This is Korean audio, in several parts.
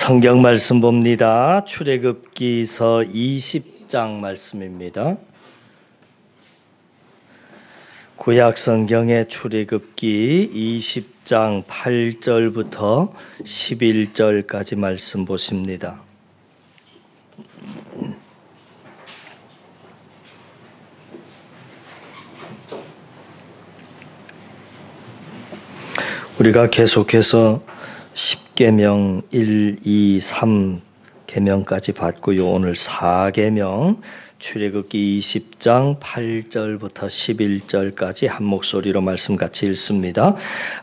성경 말씀 봅니다. 출애굽기서 20장 말씀입니다. 구약 성경의 출애굽기 20장 8절부터 11절까지 말씀 보십니다. 우리가 계속해서 10계명 1, 2, 3 계명까지 받고요. 오늘 4계명 출애굽기 20장 8절부터 11절까지 한 목소리로 말씀 같이 읽습니다.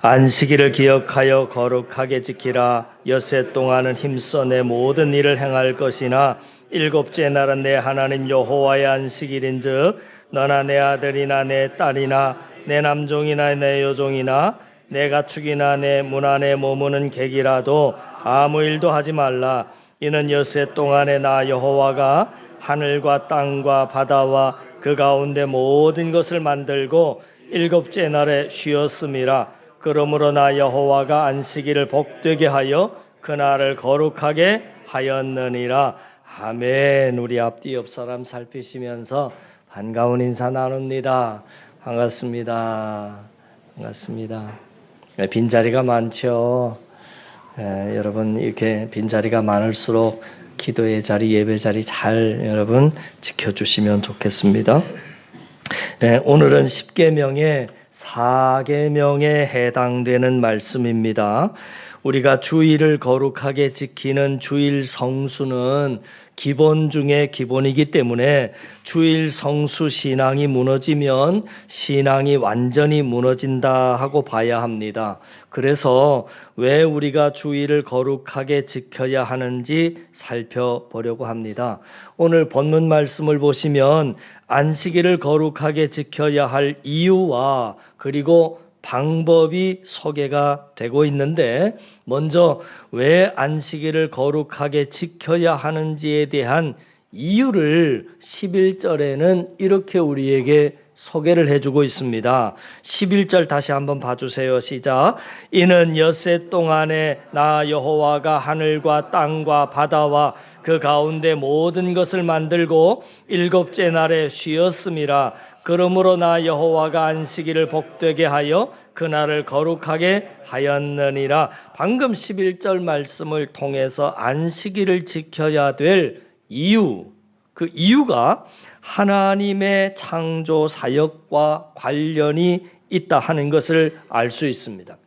안식일을 기억하여 거룩하게 지키라. 엿새 동안은 힘써 내 모든 일을 행할 것이나 일곱째 날은 내 하나님 여호와의 안식일인즉 너나 내 아들이나 내 딸이나 내 남종이나 내 여종이나 내 가축이나 내 문 안에 머무는 객이라도 아무 일도 하지 말라. 이는 엿새 동안에 나 여호와가 하늘과 땅과 바다와 그 가운데 모든 것을 만들고 일곱째 날에 쉬었음이라. 그러므로 나 여호와가 안식일을 복되게 하여 그날을 거룩하게 하였느니라. 아멘. 우리 앞뒤 옆 사람 살피시면서 반가운 인사 나눕니다. 반갑습니다. 반갑습니다. 빈자리가 많죠. 여러분 이렇게 빈자리가 많을수록 기도의 자리, 예배 자리 잘 여러분 지켜주시면 좋겠습니다. 오늘은 10계명의 4계명에 해당되는 말씀입니다. 우리가 주일을 거룩하게 지키는 주일 성수는 기본 중에 기본이기 때문에 주일 성수 신앙이 무너지면 신앙이 완전히 무너진다 하고 봐야 합니다. 그래서 왜 우리가 주일을 거룩하게 지켜야 하는지 살펴보려고 합니다. 오늘 본문 말씀을 보시면 안식일을 거룩하게 지켜야 할 이유와 그리고 방법이 소개가 되고 있는데, 먼저 왜 안식일을 거룩하게 지켜야 하는지에 대한 이유를 11절에는 이렇게 우리에게 소개를 해주고 있습니다. 11절 다시 한번 봐주세요. 시작. 이는 엿새 동안에 나 여호와가 하늘과 땅과 바다와 그 가운데 모든 것을 만들고 일곱째 날에 쉬었음이라. 그러므로 나 여호와가 안식일을 복되게 하여 그날을 거룩하게 하였느니라. 방금 11절 말씀을 통해서 안식일을 지켜야 될 이유, 그 이유가 하나님의 창조 사역과 관련이 있다 하는 것을 알 수 있습니다.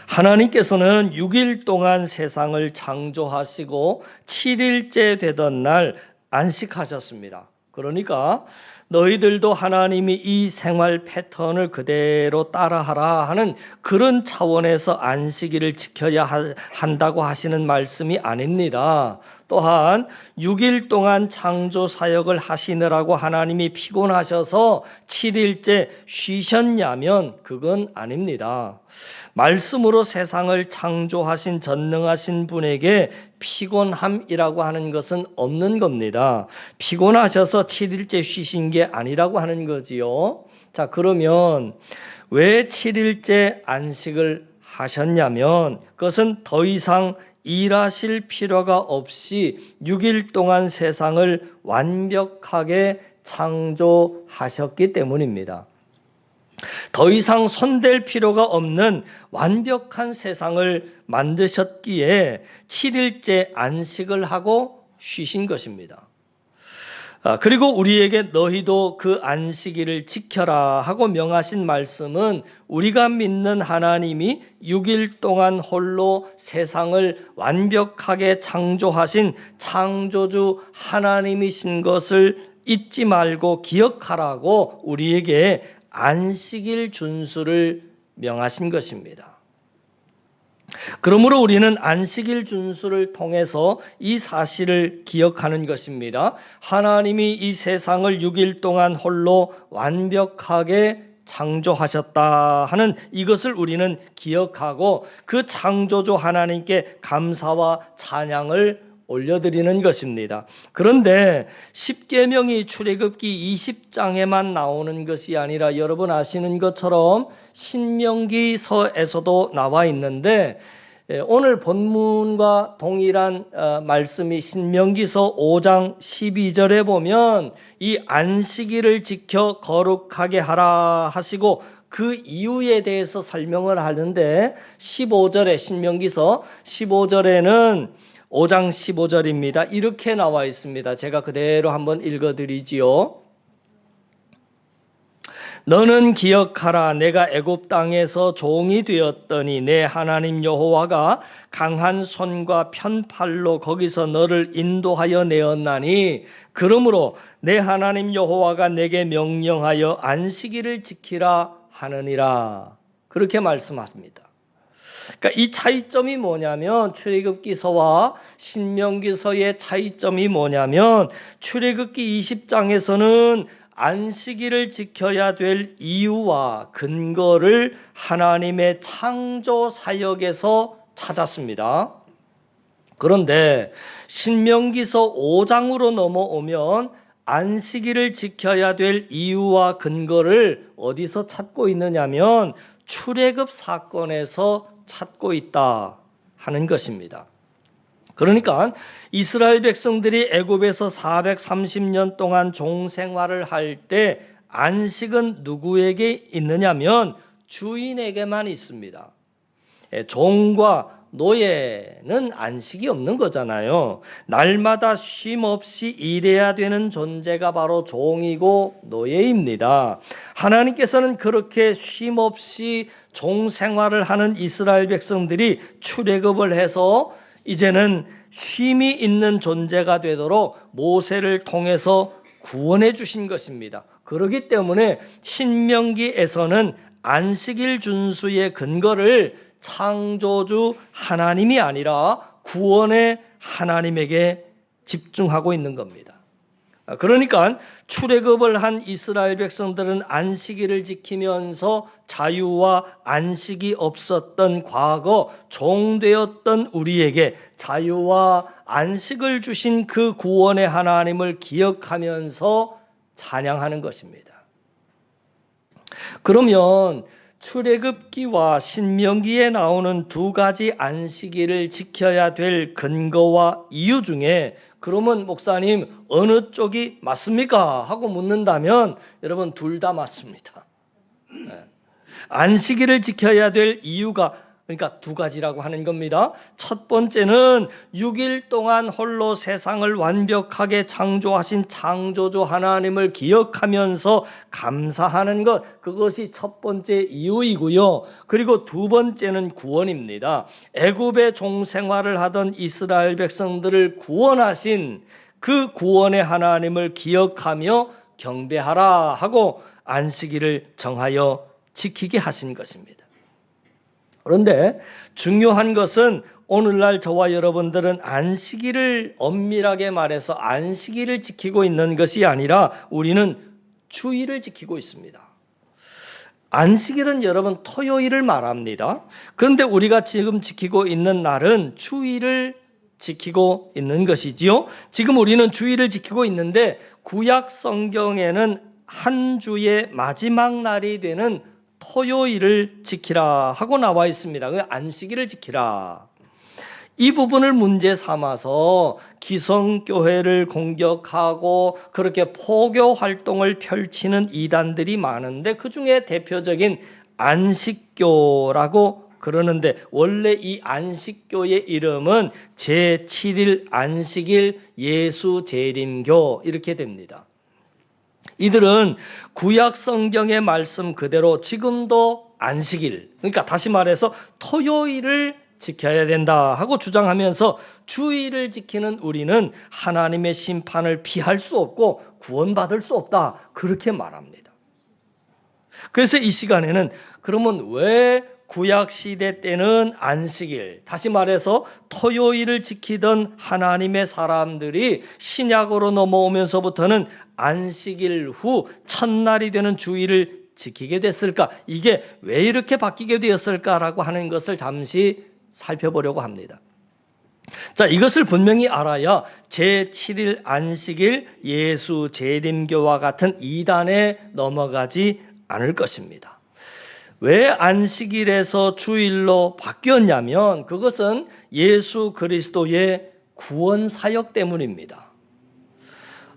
하나님께서는 6일 동안 세상을 창조하시고 7일째 되던 날 안식하셨습니다. 그러니까 너희들도 하나님이 이 생활 패턴을 그대로 따라하라 하는 그런 차원에서 안식일을 지켜야 한다고 하시는 말씀이 아닙니다. 또한 6일 동안 창조 사역을 하시느라고 하나님이 피곤하셔서 7일째 쉬셨냐면 그건 아닙니다. 말씀으로 세상을 창조하신 전능하신 분에게 피곤함이라고 하는 것은 없는 겁니다. 피곤하셔서 7일째 쉬신 게 아니라고 하는 거지요. 자, 그러면 왜 7일째 안식을 하셨냐면 그것은 더 이상 일하실 필요가 없이 6일 동안 세상을 완벽하게 창조하셨기 때문입니다. 더 이상 손댈 필요가 없는 완벽한 세상을 만드셨기에 7일째 안식을 하고 쉬신 것입니다. 그리고 우리에게 너희도 그 안식일을 지켜라 하고 명하신 말씀은 우리가 믿는 하나님이 6일 동안 홀로 세상을 완벽하게 창조하신 창조주 하나님이신 것을 잊지 말고 기억하라고 우리에게 안식일 준수를 명하신 것입니다. 그러므로 우리는 안식일 준수를 통해서 이 사실을 기억하는 것입니다. 하나님이 이 세상을 6일 동안 홀로 완벽하게 창조하셨다 하는 이것을 우리는 기억하고 그 창조주 하나님께 감사와 찬양을 올려드리는 것입니다. 그런데 10계명이 출애굽기 20장에만 나오는 것이 아니라 여러분 아시는 것처럼 신명기서에서도 나와 있는데 오늘 본문과 동일한 말씀이 신명기서 5장 12절에 보면 이 안식일을 지켜 거룩하게 하라 하시고 그 이유에 대해서 설명을 하는데 15절에 신명기서 15절에는 5장 15절입니다. 이렇게 나와 있습니다. 제가 그대로 한번 읽어드리지요. 너는 기억하라. 내가 애굽 땅에서 종이 되었더니 내 하나님 여호와가 강한 손과 편팔로 거기서 너를 인도하여 내었나니 그러므로 내 하나님 여호와가 내게 명령하여 안식일을 지키라 하느니라. 그렇게 말씀하십니다. 그러니까 이 차이점이 뭐냐면 출애굽기서와 신명기서의 차이점이 뭐냐면 출애굽기 20장에서는 안식일을 지켜야 될 이유와 근거를 하나님의 창조 사역에서 찾았습니다. 그런데 신명기서 5장으로 넘어오면 안식일을 지켜야 될 이유와 근거를 어디서 찾고 있느냐면 출애굽 사건에서 찾고 있다 하는 것입니다. 그러니까 이스라엘 백성들이 애굽에서 430년 동안 종생활을 할 때 안식은 누구에게 있느냐면 주인에게만 있습니다. 종과 노예는 안식이 없는 거잖아요. 날마다 쉼 없이 일해야 되는 존재가 바로 종이고 노예입니다. 하나님께서는 그렇게 쉼 없이 종생활을 하는 이스라엘 백성들이 출애굽을 해서 이제는 쉼이 있는 존재가 되도록 모세를 통해서 구원해 주신 것입니다. 그렇기 때문에 신명기에서는 안식일 준수의 근거를 창조주 하나님이 아니라 구원의 하나님에게 집중하고 있는 겁니다. 그러니까 출애굽을 한 이스라엘 백성들은 안식일을 지키면서 자유와 안식이 없었던 과거 종되었던 우리에게 자유와 안식을 주신 그 구원의 하나님을 기억하면서 찬양하는 것입니다. 그러면 출애굽기와 신명기에 나오는 두 가지 안식일을 지켜야 될 근거와 이유 중에 그러면 목사님 어느 쪽이 맞습니까? 하고 묻는다면 여러분 둘 다 맞습니다. 안식일을 지켜야 될 이유가 그러니까 두 가지라고 하는 겁니다. 첫 번째는 6일 동안 홀로 세상을 완벽하게 창조하신 창조주 하나님을 기억하면서 감사하는 것, 그것이 첫 번째 이유이고요. 그리고 두 번째는 구원입니다. 애굽의 종생활을 하던 이스라엘 백성들을 구원하신 그 구원의 하나님을 기억하며 경배하라 하고 안식일을 정하여 지키게 하신 것입니다. 그런데 중요한 것은 오늘날 저와 여러분들은 안식일을 엄밀하게 말해서 안식일을 지키고 있는 것이 아니라 우리는 주일을 지키고 있습니다. 안식일은 여러분 토요일을 말합니다. 그런데 우리가 지금 지키고 있는 날은 주일을 지키고 있는 것이지요. 지금 우리는 주일을 지키고 있는데 구약 성경에는 한 주의 마지막 날이 되는 토요일을 지키라 하고 나와 있습니다. 안식일을 지키라. 이 부분을 문제 삼아서 기성교회를 공격하고 그렇게 포교 활동을 펼치는 이단들이 많은데 그중에 대표적인 안식교라고 그러는데 원래 이 안식교의 이름은 제7일 안식일 예수 재림교 이렇게 됩니다. 이들은 구약 성경의 말씀 그대로 지금도 안식일, 그러니까 다시 말해서 토요일을 지켜야 된다 하고 주장하면서 주일을 지키는 우리는 하나님의 심판을 피할 수 없고 구원받을 수 없다 그렇게 말합니다. 그래서 이 시간에는 그러면 왜 구약 시대 때는 안식일, 다시 말해서 토요일을 지키던 하나님의 사람들이 신약으로 넘어오면서부터는 안식일 후 첫날이 되는 주일을 지키게 됐을까? 이게 왜 이렇게 바뀌게 되었을까라고 하는 것을 잠시 살펴보려고 합니다. 자, 이것을 분명히 알아야 제7일 안식일 예수 재림교와 같은 이단에 넘어가지 않을 것입니다. 왜 안식일에서 주일로 바뀌었냐면 그것은 예수 그리스도의 구원 사역 때문입니다.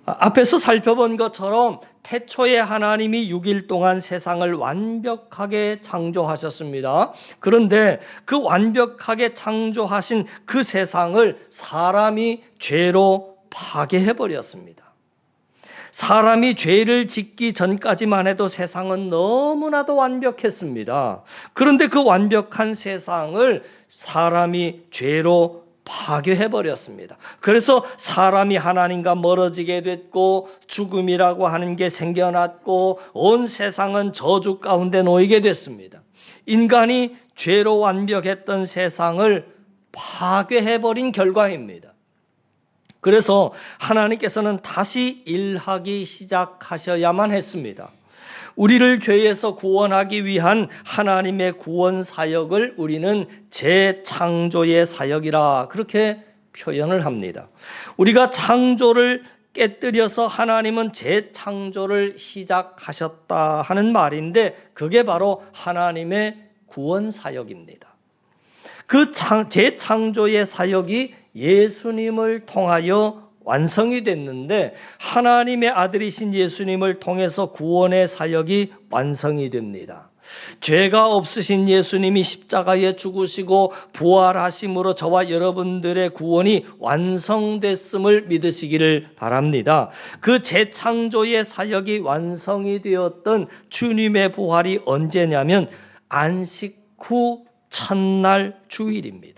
앞에서 살펴본 것처럼 태초에 하나님이 6일 동안 세상을 완벽하게 창조하셨습니다. 그런데 그 완벽하게 창조하신 그 세상을 사람이 죄로 파괴해버렸습니다. 사람이 죄를 짓기 전까지만 해도 세상은 너무나도 완벽했습니다. 그런데 그 완벽한 세상을 사람이 죄로 파괴해버렸습니다. 그래서 사람이 하나님과 멀어지게 됐고 죽음이라고 하는 게 생겨났고 온 세상은 저주 가운데 놓이게 됐습니다. 인간이 죄로 완벽했던 세상을 파괴해버린 결과입니다. 그래서 하나님께서는 다시 일하기 시작하셔야만 했습니다. 우리를 죄에서 구원하기 위한 하나님의 구원 사역을 우리는 재창조의 사역이라 그렇게 표현을 합니다. 우리가 창조를 깨뜨려서 하나님은 재창조를 시작하셨다 하는 말인데 그게 바로 하나님의 구원 사역입니다. 그 재창조의 사역이 예수님을 통하여 완성이 됐는데 하나님의 아들이신 예수님을 통해서 구원의 사역이 완성이 됩니다. 죄가 없으신 예수님이 십자가에 죽으시고 부활하심으로 저와 여러분들의 구원이 완성됐음을 믿으시기를 바랍니다. 그 재창조의 사역이 완성이 되었던 주님의 부활이 언제냐면 안식 후 첫날 주일입니다.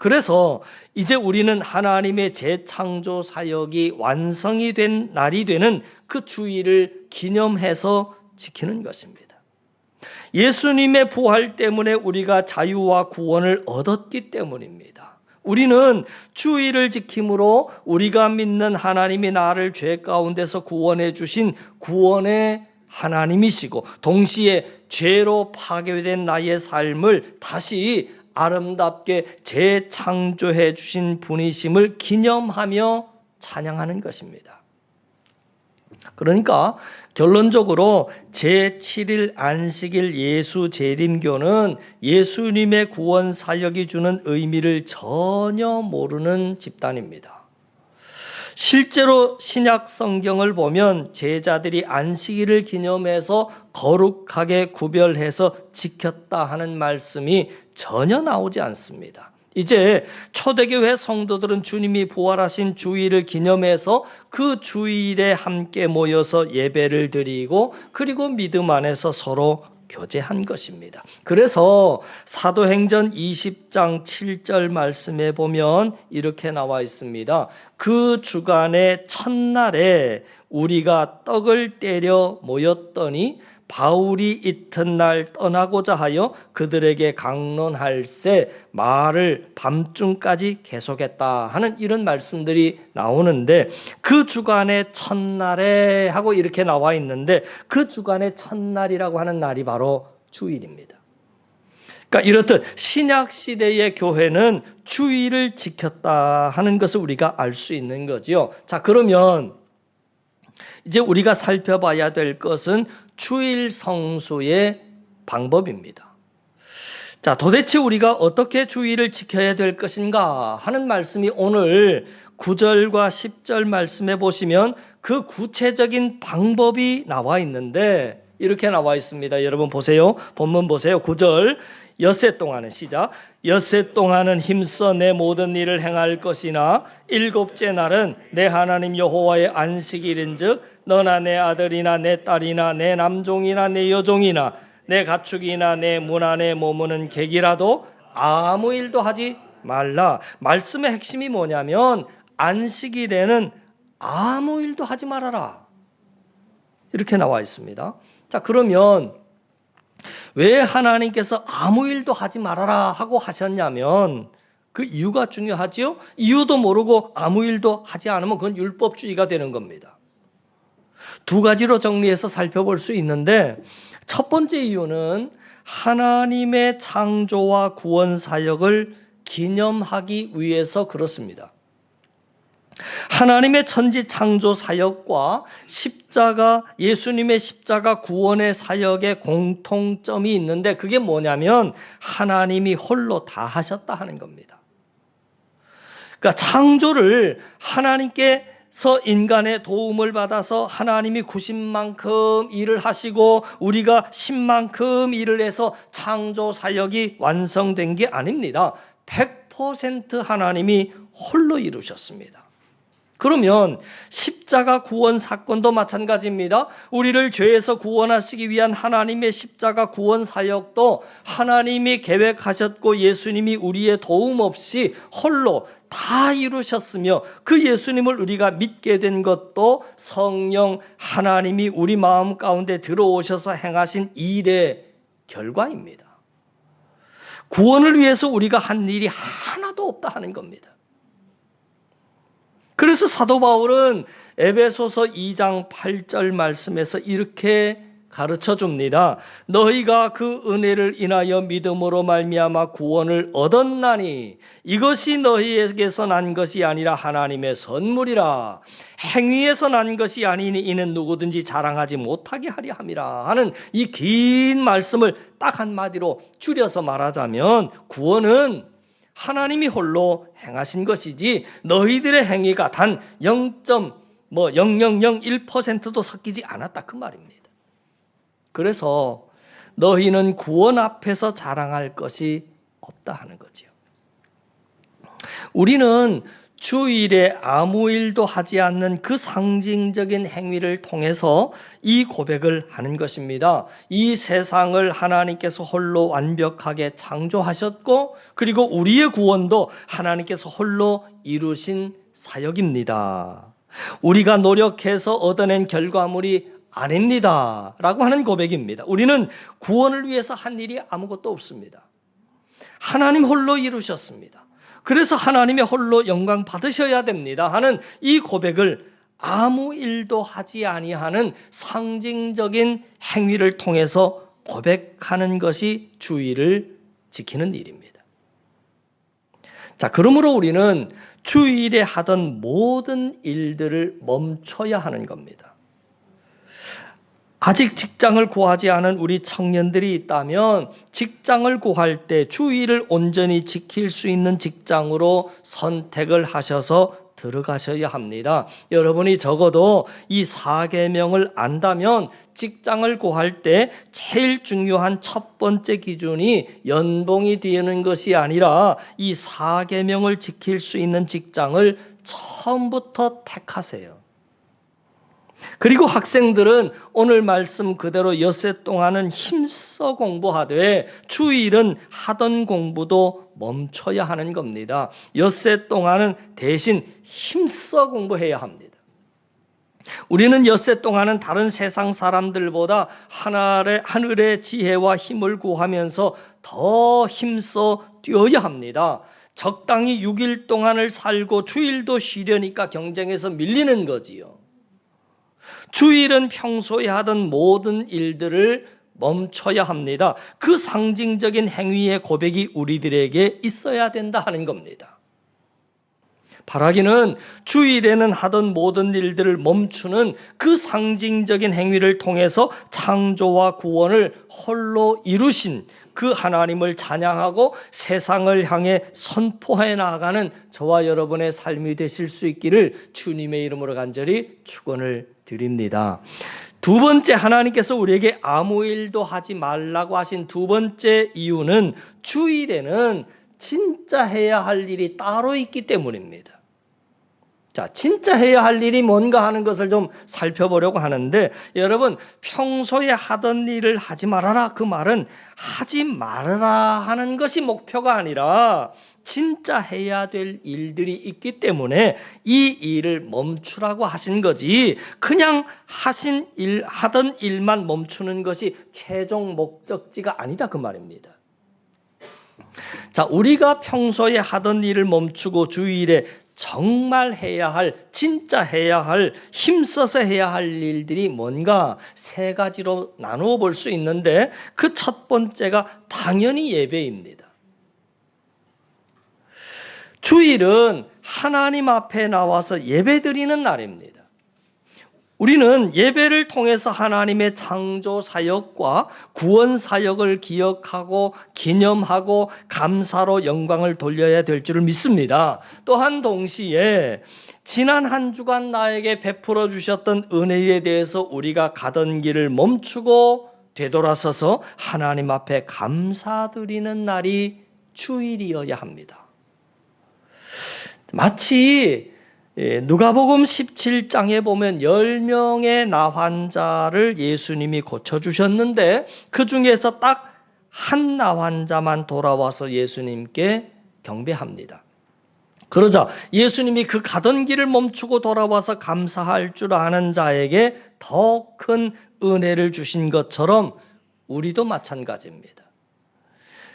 그래서 이제 우리는 하나님의 재창조 사역이 완성이 된 날이 되는 그 주일을 기념해서 지키는 것입니다. 예수님의 부활 때문에 우리가 자유와 구원을 얻었기 때문입니다. 우리는 주일을 지킴으로 우리가 믿는 하나님이 나를 죄 가운데서 구원해 주신 구원의 하나님이시고 동시에 죄로 파괴된 나의 삶을 다시 아름답게 재창조해 주신 분이심을 기념하며 찬양하는 것입니다. 그러니까 결론적으로 제7일 안식일 예수 재림교는 예수님의 구원 사역이 주는 의미를 전혀 모르는 집단입니다. 실제로 신약 성경을 보면 제자들이 안식일을 기념해서 거룩하게 구별해서 지켰다 하는 말씀이 전혀 나오지 않습니다. 이제 초대교회 성도들은 주님이 부활하신 주일을 기념해서 그 주일에 함께 모여서 예배를 드리고 그리고 믿음 안에서 서로 교제한 것입니다. 그래서 사도행전 20장 7절 말씀에 보면 이렇게 나와 있습니다. 그 주간의 첫날에 우리가 떡을 때려 모였더니 바울이 이튿날 떠나고자 하여 그들에게 강론할새 말을 밤중까지 계속했다 하는 이런 말씀들이 나오는데 그 주간의 첫날에 하고 이렇게 나와 있는데 그 주간의 첫날이라고 하는 날이 바로 주일입니다. 그러니까 이렇듯 신약 시대의 교회는 주일을 지켰다 하는 것을 우리가 알 수 있는 거지요. 자, 그러면 이제 우리가 살펴봐야 될 것은 주일 성수의 방법입니다. 자, 도대체 우리가 어떻게 주일을 지켜야 될 것인가 하는 말씀이 오늘 9절과 10절 말씀에 보시면 그 구체적인 방법이 나와 있는데 이렇게 나와 있습니다. 여러분 보세요. 본문 보세요. 9절 엿새 동안은 시작. 엿새 동안은 힘써 내 모든 일을 행할 것이나 일곱째 날은 내 하나님 여호와의 안식일인즉 너나 내 아들이나 내 딸이나 내 남종이나 내 여종이나 내 가축이나 내 문 안에 머무는 객이라도 아무 일도 하지 말라. 말씀의 핵심이 뭐냐면 안식일에는 아무 일도 하지 말아라. 이렇게 나와 있습니다. 자, 그러면 왜 하나님께서 아무 일도 하지 말아라 하고 하셨냐면 그 이유가 중요하지요. 이유도 모르고 아무 일도 하지 않으면 그건 율법주의가 되는 겁니다. 두 가지로 정리해서 살펴볼 수 있는데 첫 번째 이유는 하나님의 창조와 구원 사역을 기념하기 위해서 그렇습니다. 하나님의 천지 창조 사역과 십자가, 예수님의 십자가 구원의 사역에 공통점이 있는데 그게 뭐냐면 하나님이 홀로 다 하셨다 하는 겁니다. 그러니까 창조를 하나님께서 인간의 도움을 받아서 하나님이 90만큼 일을 하시고 우리가 10만큼 일을 해서 창조 사역이 완성된 게 아닙니다. 100% 하나님이 홀로 이루셨습니다. 그러면 십자가 구원 사건도 마찬가지입니다. 우리를 죄에서 구원하시기 위한 하나님의 십자가 구원 사역도 하나님이 계획하셨고 예수님이 우리의 도움 없이 홀로 다 이루셨으며 그 예수님을 우리가 믿게 된 것도 성령 하나님이 우리 마음 가운데 들어오셔서 행하신 일의 결과입니다. 구원을 위해서 우리가 한 일이 하나도 없다 하는 겁니다. 그래서 사도 바울은 에베소서 2장 8절 말씀에서 이렇게 가르쳐 줍니다. 너희가 그 은혜를 인하여 믿음으로 말미암아 구원을 얻었나니 이것이 너희에게서 난 것이 아니라 하나님의 선물이라. 행위에서 난 것이 아니니 이는 누구든지 자랑하지 못하게 하려 함이라 하는 이 긴 말씀을 딱 한마디로 줄여서 말하자면 구원은 하나님이 홀로 행하신 것이지 너희들의 행위가 단 0.0001%도 섞이지 않았다 그 말입니다. 그래서 너희는 구원 앞에서 자랑할 것이 없다 하는 거죠. 우리는 주일에 아무 일도 하지 않는 그 상징적인 행위를 통해서 이 고백을 하는 것입니다. 이 세상을 하나님께서 홀로 완벽하게 창조하셨고 그리고 우리의 구원도 하나님께서 홀로 이루신 사역입니다. 우리가 노력해서 얻어낸 결과물이 아닙니다 라고 하는 고백입니다. 우리는 구원을 위해서 한 일이 아무것도 없습니다. 하나님 홀로 이루셨습니다. 그래서 하나님의 홀로 영광 받으셔야 됩니다 하는 이 고백을 아무 일도 하지 아니하는 상징적인 행위를 통해서 고백하는 것이 주일을 지키는 일입니다. 자, 그러므로 우리는 주일에 하던 모든 일들을 멈춰야 하는 겁니다. 아직 직장을 구하지 않은 우리 청년들이 있다면 직장을 구할 때 주일을 온전히 지킬 수 있는 직장으로 선택을 하셔서 들어가셔야 합니다. 여러분이 적어도 이 4계명을 안다면 직장을 구할 때 제일 중요한 첫 번째 기준이 연봉이 되는 것이 아니라 이 4계명을 지킬 수 있는 직장을 처음부터 택하세요. 그리고 학생들은 오늘 말씀 그대로 엿새 동안은 힘써 공부하되 주일은 하던 공부도 멈춰야 하는 겁니다. 엿새 동안은 대신 힘써 공부해야 합니다. 우리는 엿새 동안은 다른 세상 사람들보다 하늘의 지혜와 힘을 구하면서 더 힘써 뛰어야 합니다. 적당히 6일 동안을 살고 주일도 쉬려니까 경쟁에서 밀리는 거지요. 주일은 평소에 하던 모든 일들을 멈춰야 합니다. 그 상징적인 행위의 고백이 우리들에게 있어야 된다 하는 겁니다. 바라기는 주일에는 하던 모든 일들을 멈추는 그 상징적인 행위를 통해서 창조와 구원을 홀로 이루신 그 하나님을 찬양하고 세상을 향해 선포해 나가는 저와 여러분의 삶이 되실 수 있기를 주님의 이름으로 간절히 축원을 드립니다. 두 번째, 하나님께서 우리에게 아무 일도 하지 말라고 하신 두 번째 이유는 주일에는 진짜 해야 할 일이 따로 있기 때문입니다. 자, 진짜 해야 할 일이 뭔가 하는 것을 좀 살펴보려고 하는데, 여러분 평소에 하던 일을 하지 말아라, 그 말은 하지 말아라 하는 것이 목표가 아니라 진짜 해야 될 일들이 있기 때문에 이 일을 멈추라고 하신 거지, 그냥 하던 일만 멈추는 것이 최종 목적지가 아니다 그 말입니다. 자, 우리가 평소에 하던 일을 멈추고 주일에 정말 해야 할, 진짜 해야 할, 힘써서 해야 할 일들이 뭔가 세 가지로 나누어 볼 수 있는데, 그 첫 번째가 당연히 예배입니다. 주일은 하나님 앞에 나와서 예배드리는 날입니다. 우리는 예배를 통해서 하나님의 창조 사역과 구원 사역을 기억하고 기념하고 감사로 영광을 돌려야 될 줄을 믿습니다. 또한 동시에 지난 한 주간 나에게 베풀어 주셨던 은혜에 대해서 우리가 가던 길을 멈추고 되돌아서서 하나님 앞에 감사드리는 날이 주일이어야 합니다. 마치 누가복음 17장에 보면 10명의 나 환자를 예수님이 고쳐주셨는데 그 중에서 딱 한 나 환자만 돌아와서 예수님께 경배합니다. 그러자 예수님이 그 가던 길을 멈추고 돌아와서 감사할 줄 아는 자에게 더 큰 은혜를 주신 것처럼 우리도 마찬가지입니다.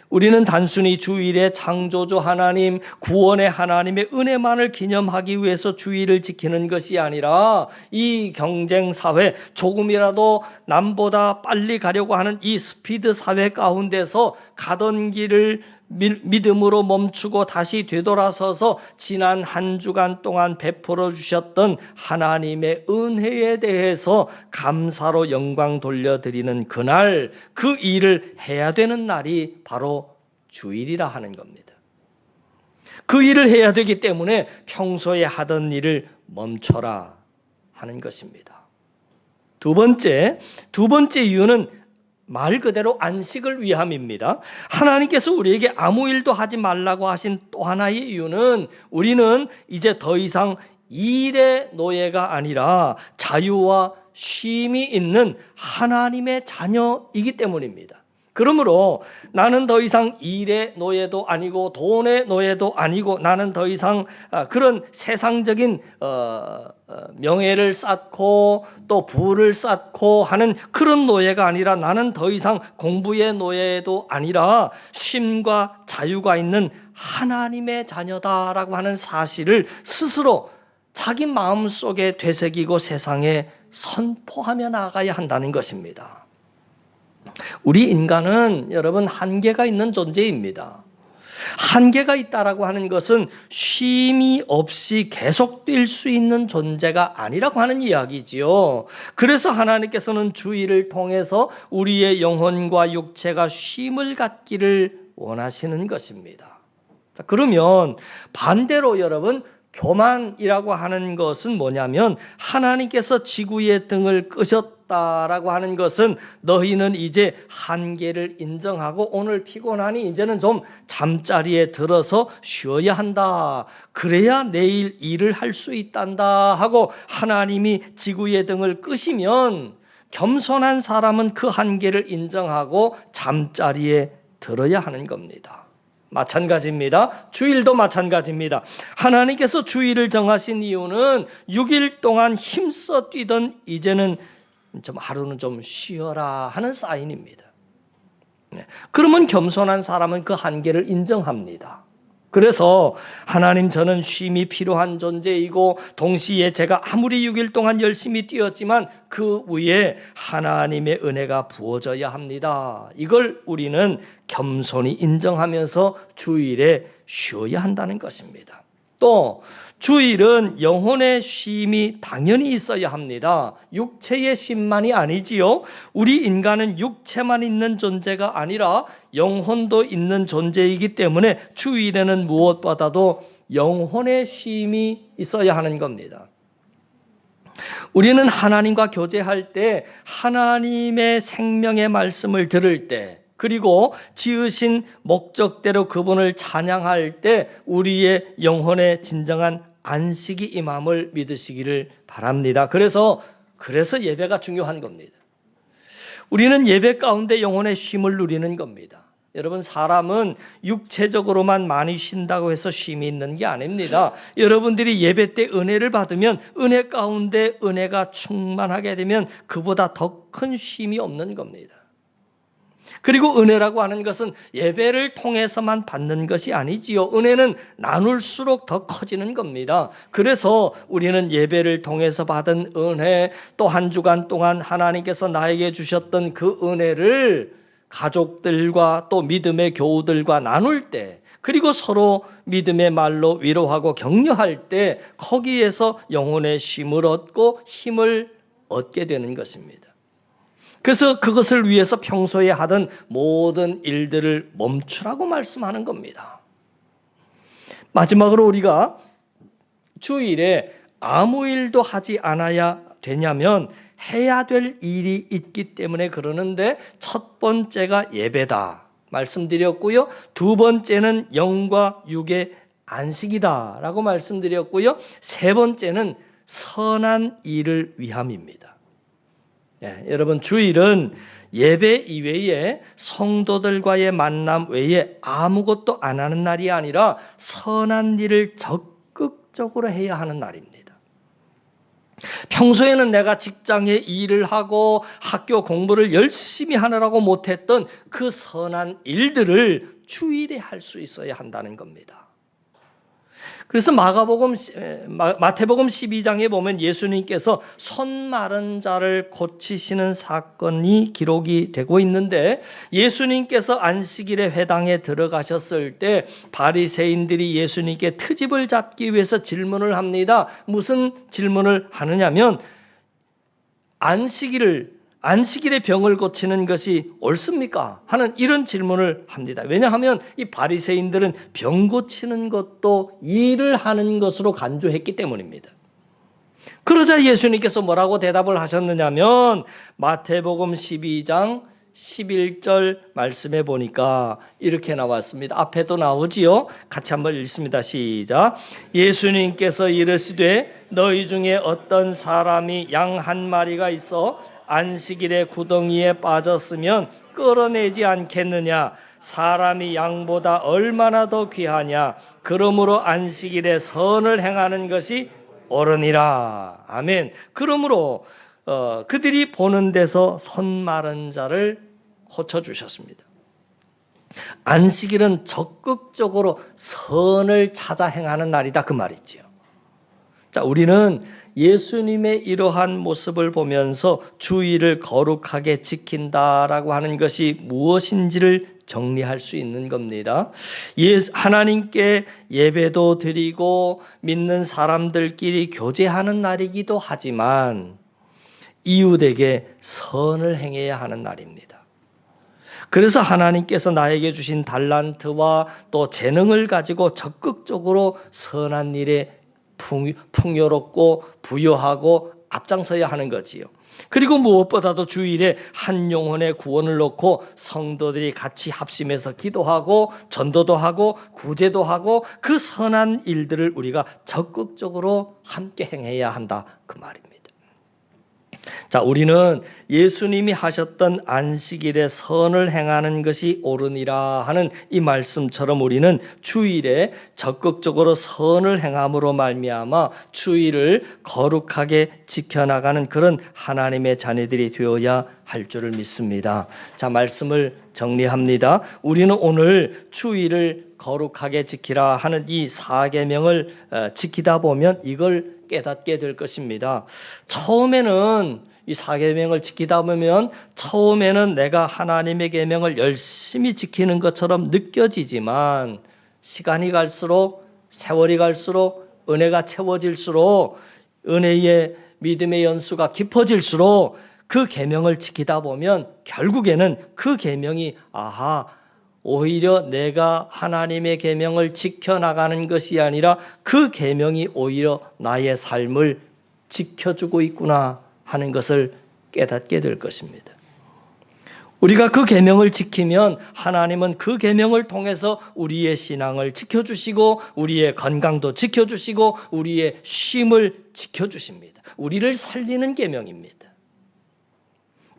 우리는 단순히 주일에 창조주 하나님, 구원의 하나님의 은혜만을 기념하기 위해서 주일을 지키는 것이 아니라 이 경쟁사회, 조금이라도 남보다 빨리 가려고 하는 이 스피드 사회 가운데서 가던 길을 믿음으로 멈추고 다시 되돌아서서 지난 한 주간 동안 베풀어 주셨던 하나님의 은혜에 대해서 감사로 영광 돌려드리는 그날, 그 일을 해야 되는 날이 바로 주일이라 하는 겁니다. 그 일을 해야 되기 때문에 평소에 하던 일을 멈춰라 하는 것입니다. 두 번째 이유는 말 그대로 안식을 위함입니다. 하나님께서 우리에게 아무 일도 하지 말라고 하신 또 하나의 이유는 우리는 이제 더 이상 일의 노예가 아니라 자유와 쉼이 있는 하나님의 자녀이기 때문입니다. 그러므로 나는 더 이상 일의 노예도 아니고 돈의 노예도 아니고 나는 더 이상 그런 세상적인 명예를 쌓고 또 부를 쌓고 하는 그런 노예가 아니라 나는 더 이상 공부의 노예도 아니라 쉼과 자유가 있는 하나님의 자녀다라고 하는 사실을 스스로 자기 마음속에 되새기고 세상에 선포하며 나아가야 한다는 것입니다. 우리 인간은 여러분 한계가 있는 존재입니다. 한계가 있다라고 하는 것은 쉼이 없이 계속될 수 있는 존재가 아니라고 하는 이야기지요. 그래서 하나님께서는 주일을 통해서 우리의 영혼과 육체가 쉼을 갖기를 원하시는 것입니다. 자, 그러면 반대로 여러분 교만이라고 하는 것은 뭐냐면 하나님께서 지구의 등을 끄셨다라고 하는 것은 너희는 이제 한계를 인정하고 오늘 피곤하니 이제는 좀 잠자리에 들어서 쉬어야 한다. 그래야 내일 일을 할 수 있단다 하고 하나님이 지구의 등을 끄시면 겸손한 사람은 그 한계를 인정하고 잠자리에 들어야 하는 겁니다. 마찬가지입니다. 주일도 마찬가지입니다. 하나님께서 주일을 정하신 이유는 6일 동안 힘써 뛰던 이제는 좀 하루는 좀 쉬어라 하는 사인입니다. 그러면 겸손한 사람은 그 한계를 인정합니다. 그래서 하나님 저는 쉼이 필요한 존재이고 동시에 제가 아무리 6일 동안 열심히 뛰었지만 그 위에 하나님의 은혜가 부어져야 합니다. 이걸 우리는 겸손히 인정하면서 주일에 쉬어야 한다는 것입니다. 또 주일은 영혼의 쉼이 당연히 있어야 합니다. 육체의 쉼만이 아니지요. 우리 인간은 육체만 있는 존재가 아니라 영혼도 있는 존재이기 때문에 주일에는 무엇보다도 영혼의 쉼이 있어야 하는 겁니다. 우리는 하나님과 교제할 때 하나님의 생명의 말씀을 들을 때 그리고 지으신 목적대로 그분을 찬양할 때 우리의 영혼의 진정한 안식이 임함을 믿으시기를 바랍니다. 그래서 예배가 중요한 겁니다. 우리는 예배 가운데 영혼의 쉼을 누리는 겁니다. 여러분 사람은 육체적으로만 많이 쉰다고 해서 쉼이 있는 게 아닙니다. 여러분들이 예배 때 은혜를 받으면 은혜 가운데 은혜가 충만하게 되면 그보다 더 큰 쉼이 없는 겁니다. 그리고 은혜라고 하는 것은 예배를 통해서만 받는 것이 아니지요. 은혜는 나눌수록 더 커지는 겁니다. 그래서 우리는 예배를 통해서 받은 은혜, 또 한 주간 동안 하나님께서 나에게 주셨던 그 은혜를 가족들과 또 믿음의 교우들과 나눌 때 그리고 서로 믿음의 말로 위로하고 격려할 때 거기에서 영혼의 쉼을 얻고 힘을 얻게 되는 것입니다. 그래서 그것을 위해서 평소에 하던 모든 일들을 멈추라고 말씀하는 겁니다. 마지막으로 우리가 주일에 아무 일도 하지 않아야 되냐면 해야 될 일이 있기 때문에 그러는데, 첫 번째가 예배다 말씀드렸고요. 두 번째는 영과 육의 안식이다 라고 말씀드렸고요. 세 번째는 선한 일을 위함입니다. 여러분, 주일은 예배 이외에 성도들과의 만남 외에 아무것도 안 하는 날이 아니라 선한 일을 적극적으로 해야 하는 날입니다. 평소에는 내가 직장에 일을 하고 학교 공부를 열심히 하느라고 못했던 그 선한 일들을 주일에 할 수 있어야 한다는 겁니다. 그래서 마태복음 12장에 보면 예수님께서 손 마른 자를 고치시는 사건이 기록이 되고 있는데, 예수님께서 안식일에 회당에 들어가셨을 때 바리새인들이 예수님께 트집을 잡기 위해서 질문을 합니다. 무슨 질문을 하느냐면, 안식일에 병을 고치는 것이 옳습니까? 하는 이런 질문을 합니다. 왜냐하면 이 바리새인들은 병 고치는 것도 일을 하는 것으로 간주했기 때문입니다. 그러자 예수님께서 뭐라고 대답을 하셨느냐면, 마태복음 12장 11절 말씀해 보니까 이렇게 나왔습니다. 앞에도 나오지요. 같이 한번 읽습니다. 시작. 예수님께서 이르시되 너희 중에 어떤 사람이 양 한 마리가 있어 안식일에 구덩이에 빠졌으면 끌어내지 않겠느냐? 사람이 양보다 얼마나 더 귀하냐? 그러므로 안식일에 선을 행하는 것이 옳으니라. 아멘. 그러므로 그들이 보는 데서 손 마른 자를 고쳐주셨습니다. 안식일은 적극적으로 선을 찾아 행하는 날이다, 그 말이지요. 자, 우리는 예수님의 이러한 모습을 보면서 주일을 거룩하게 지킨다라고 하는 것이 무엇인지를 정리할 수 있는 겁니다. 하나님께 예배도 드리고 믿는 사람들끼리 교제하는 날이기도 하지만 이웃에게 선을 행해야 하는 날입니다. 그래서 하나님께서 나에게 주신 달란트와 또 재능을 가지고 적극적으로 선한 일에 풍요롭고 부여하고 앞장서야 하는 거지요. 그리고 무엇보다도 주일에 한 영혼의 구원을 놓고 성도들이 같이 합심해서 기도하고 전도도 하고 구제도 하고 그 선한 일들을 우리가 적극적으로 함께 행해야 한다, 그 말입니다. 자, 우리는 예수님이 하셨던 안식일에 선을 행하는 것이 옳으니라 하는 이 말씀처럼 우리는 주일에 적극적으로 선을 행함으로 말미암아 주일을 거룩하게 지켜나가는 그런 하나님의 자녀들이 되어야 할 줄을 믿습니다. 자, 말씀을 정리합니다. 우리는 오늘 주일을 거룩하게 지키라 하는 이 4계명을 지키다 보면 이걸 깨닫게 될 것입니다. 처음에는 이 4계명을 지키다 보면 처음에는 내가 하나님의 계명을 열심히 지키는 것처럼 느껴지지만 시간이 갈수록, 세월이 갈수록, 은혜가 채워질수록, 은혜의 믿음의 연수가 깊어질수록 그 계명을 지키다 보면 결국에는 그 계명이 오히려 내가 하나님의 계명을 지켜나가는 것이 아니라 그 계명이 오히려 나의 삶을 지켜주고 있구나 하는 것을 깨닫게 될 것입니다. 우리가 그 계명을 지키면 하나님은 그 계명을 통해서 우리의 신앙을 지켜주시고 우리의 건강도 지켜주시고 우리의 쉼을 지켜주십니다. 우리를 살리는 계명입니다.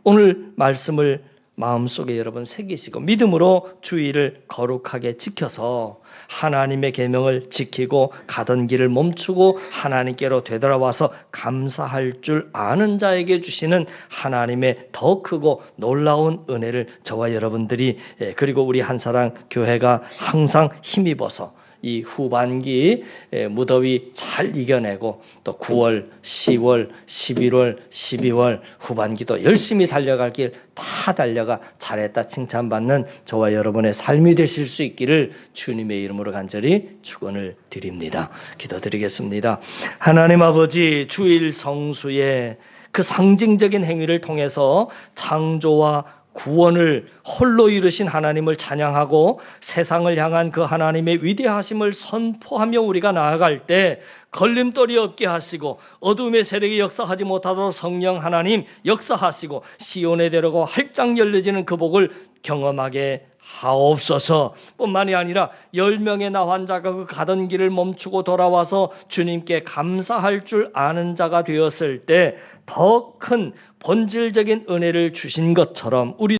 오늘 말씀을 마음속에 여러분 새기시고 믿음으로 주일을 거룩하게 지켜서 하나님의 계명을 지키고 가던 길을 멈추고 하나님께로 되돌아와서 감사할 줄 아는 자에게 주시는 하나님의 더 크고 놀라운 은혜를 저와 여러분들이 그리고 우리 한사랑 교회가 항상 힘입어서 이 후반기 무더위 잘 이겨내고 또 9월, 10월, 11월, 12월 후반기도 열심히 달려갈 길 다 달려가 잘했다 칭찬받는 저와 여러분의 삶이 되실 수 있기를 주님의 이름으로 간절히 축원을 드립니다. 기도드리겠습니다. 하나님 아버지, 주일 성수의 그 상징적인 행위를 통해서 창조와 구원을 홀로 이루신 하나님을 찬양하고 세상을 향한 그 하나님의 위대하심을 선포하며 우리가 나아갈 때 걸림돌이 없게 하시고 어둠의 세력이 역사하지 못하도록 성령 하나님 역사하시고 시온에 데려고 활짝 열려지는 그 복을 경험하게 하옵소서. 뿐만이 아니라 10명의 나 환자가 그 가던 길을 멈추고 돌아와서 주님께 감사할 줄 아는 자가 되었을 때 더 큰 본질적인 은혜를 주신 것처럼 우리